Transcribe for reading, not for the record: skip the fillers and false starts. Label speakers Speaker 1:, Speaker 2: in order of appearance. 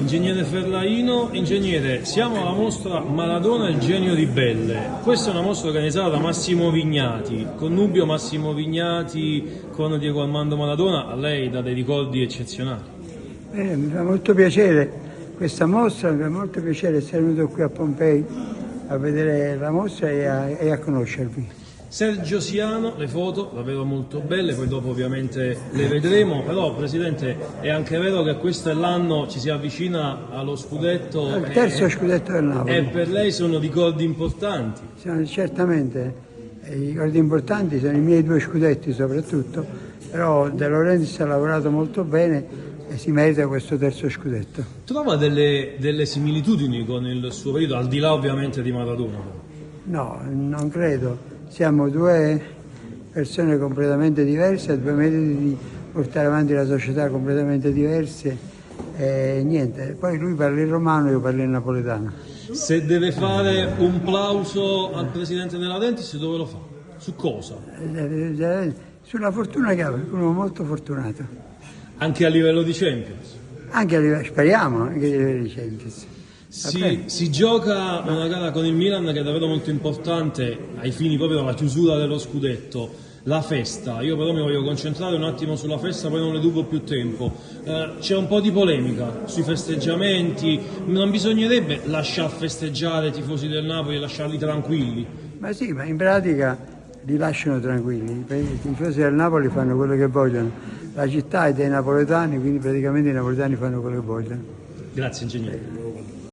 Speaker 1: Ingegnere Ferlaino, ingegnere, siamo alla mostra Maradona il genio di Belle. Questa è una mostra organizzata da Massimo Vignati, connubio Massimo Vignati con Diego Armando Maradona, a lei dà dei ricordi eccezionali.
Speaker 2: Mi fa molto piacere questa mostra, mi fa molto piacere essere venuto qui a Pompei a vedere la mostra e a conoscervi.
Speaker 1: Sergio Siano, le foto davvero molto belle, poi dopo ovviamente le vedremo, però Presidente è anche vero che questo è l'anno, ci si avvicina allo scudetto.
Speaker 2: Il terzo scudetto del Napoli.
Speaker 1: E per lei sono ricordi importanti.
Speaker 2: Certamente, i ricordi importanti sono i miei 2 scudetti soprattutto, però De Laurentiis ha lavorato molto bene e si merita questo terzo scudetto.
Speaker 1: Trova delle similitudini con il suo periodo, al di là ovviamente di Maradona?
Speaker 2: No, non credo. Siamo 2 persone completamente diverse, 2 metodi di portare avanti la società completamente diverse e niente. Poi lui parla in romano, io parlo in napoletano.
Speaker 1: Se deve fare un plauso al Presidente De Laurentiis, dove lo fa? Su cosa?
Speaker 2: Sulla fortuna che ha, uno molto fortunato.
Speaker 1: Anche a livello di Champions?
Speaker 2: Anche a livello, speriamo, anche a livello di Champions.
Speaker 1: Si gioca una gara con il Milan che è davvero molto importante ai fini proprio della chiusura dello scudetto, la festa. Io però mi voglio concentrare un attimo sulla festa, poi non le rubo più tempo. C'è un po' di polemica sui festeggiamenti, non bisognerebbe lasciar festeggiare i tifosi del Napoli e lasciarli tranquilli?
Speaker 2: Ma sì, ma in pratica li lasciano tranquilli, i tifosi del Napoli fanno quello che vogliono, la città è dei napoletani, quindi praticamente i napoletani fanno quello che vogliono.
Speaker 1: Grazie ingegnere.